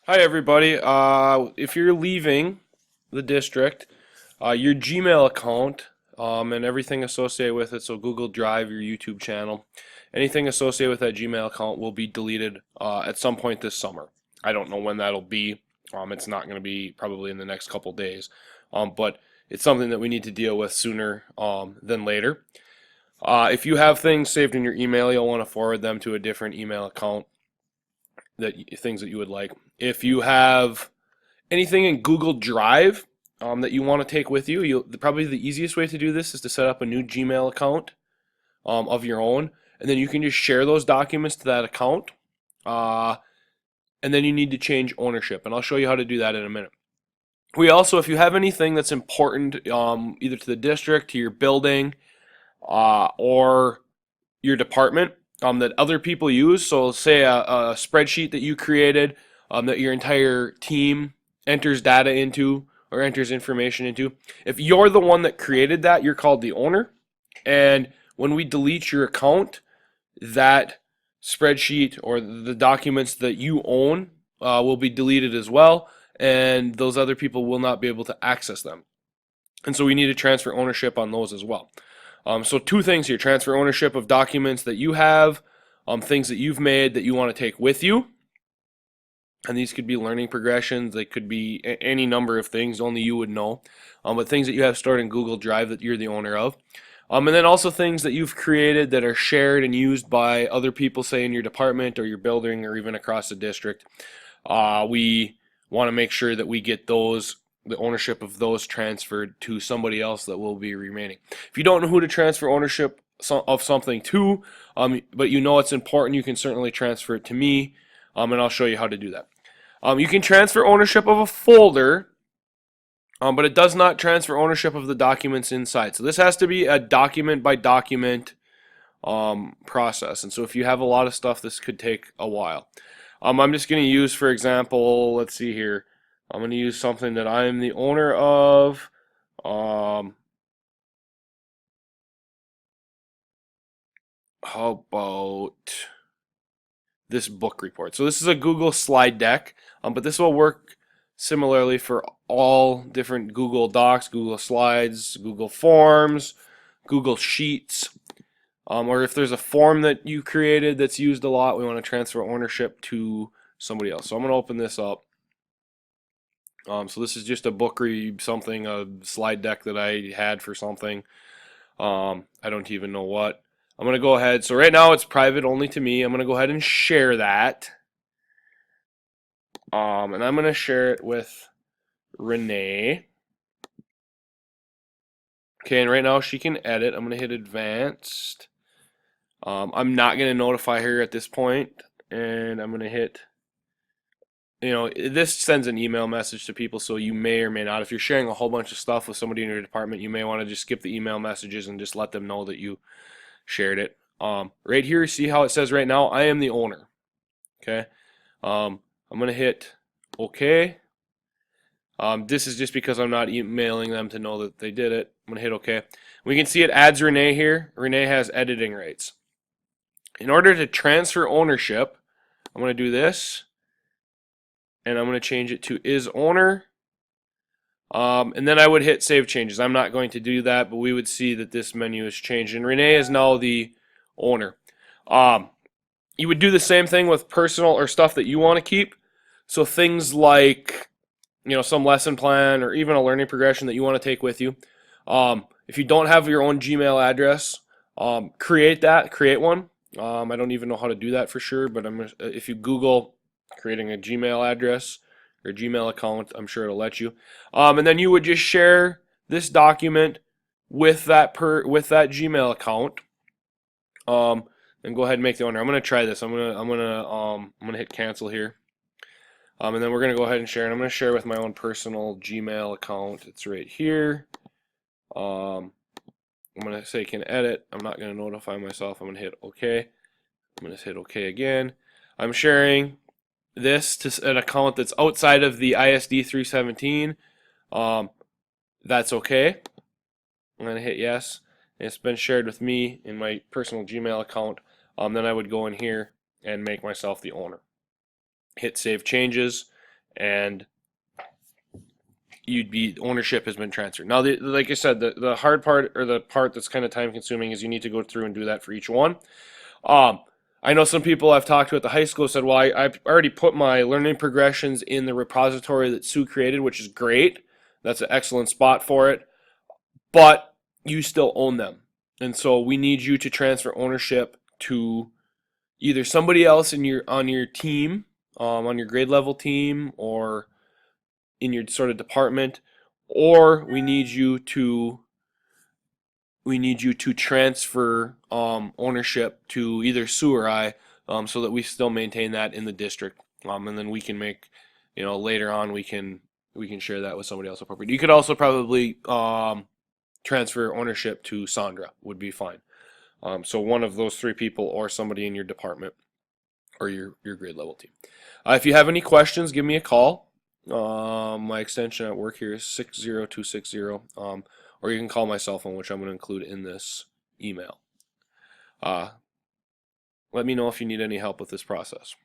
Hi, everybody. If you're leaving the district, your Gmail account and everything associated with it, so Google Drive, your YouTube channel, anything associated with that Gmail account will be deleted at some point this summer. I don't know when that'll be. It's not going to be probably in the next couple days, but it's something that we need to deal with sooner than later. If you have things saved in your email, you'll want to forward them to a different email account things that you would like. If you have anything in Google Drive that you want to take with you, probably the easiest way to do this is to set up a new Gmail account of your own, and then you can just share those documents to that account. Uh, and then you need to change ownership, and I'll show you how to do that in a minute. We also, if you have anything that's important, either to the district, to your building, or your department that other people use. So, say a spreadsheet that you created that your entire team enters data into or enters information into. If you're the one that created that, you're called the owner. And when we delete your account, that spreadsheet or the documents that you own will be deleted as well, and those other people will not be able to access them. And so we need to transfer ownership on those as well. So two things here: transfer ownership of documents that you have, things that you've made that you want to take with you. And these could be learning progressions. They could be any number of things, only you would know. But things that you have stored in Google Drive that you're the owner of. And then also things that you've created that are shared and used by other people, say in your department or your building or even across the district. We want to make sure that we get the ownership of those transferred to somebody else that will be remaining. If you don't know who to transfer ownership of something to, but you know it's important, you can certainly transfer it to me, and I'll show you how to do that. You can transfer ownership of a folder, but it does not transfer ownership of the documents inside. So this has to be a document by document process. And so if you have a lot of stuff, this could take a while. I'm just going to use, for example, let's see here. I'm going to use something that I'm the owner of. How about this book report? So this is a Google slide deck, but this will work similarly for all different Google Docs, Google Slides, Google Forms, Google Sheets. Or if there's a form that you created that's used a lot, we want to transfer ownership to somebody else. So I'm going to open this up. So this is just a book something, a slide deck that I had for something. I don't even know what. I'm going to go ahead. So right now it's private only to me. I'm going to go ahead and share that. And I'm going to share it with Renee. Okay, and right now she can edit. I'm going to hit advanced. I'm not going to notify her at this point, and I'm going to hit, this sends an email message to people, so you may or may not, if you're sharing a whole bunch of stuff with somebody in your department, you may want to just skip the email messages and just let them know that you shared it. Right here, see how it says right now, I am the owner. Okay. I'm going to hit OK. This is just because I'm not emailing them to know that they did it. I'm going to hit OK. We can see it adds Renee here. Renee has editing rights. In order to transfer ownership, I'm going to do this, and I'm going to change it to is owner. And then I would hit save changes. I'm not going to do that, but we would see that this menu has changed, and Renee is now the owner. You would do the same thing with personal or stuff that you want to keep. So things like, some lesson plan or even a learning progression that you want to take with you. If you don't have your own Gmail address, create one. I don't even know how to do that for sure, but if you Google creating a Gmail address or Gmail account, I'm sure it'll let you. And then you would just share this document with that Gmail account. And go ahead and make the owner. I'm gonna try this. I'm gonna hit cancel here. And then we're gonna go ahead and share. And I'm gonna share with my own personal Gmail account. It's right here. I'm going to say can edit. I'm not going to notify myself. I'm going to hit OK. I'm going to hit OK again. I'm sharing this to an account that's outside of the ISD 317. That's OK. I'm going to hit yes. It's been shared with me in my personal Gmail account. Then I would go in here and make myself the owner. Hit save changes, and ownership has been transferred. Now, like I said, the hard part, or the part that's kind of time consuming, is you need to go through and do that for each one. Um, I know some people I've talked to at the high school said, well, I've already put my learning progressions in the repository that Sue created, which is great. That's an excellent spot for it. But you still own them. And so we need you to transfer ownership to either somebody else on your team, on your grade level team, or in your sort of department, or we need you to transfer ownership to either Sue or I, so that we still maintain that in the district, and then we can make, later on we can share that with somebody else appropriate. You could also probably transfer ownership to Sandra would be fine. So one of those three people or somebody in your department or your grade level team. If you have any questions, give me a call. My extension at work here is 60260, or you can call my cell phone, which I'm going to include in this email. Let me know if you need any help with this process.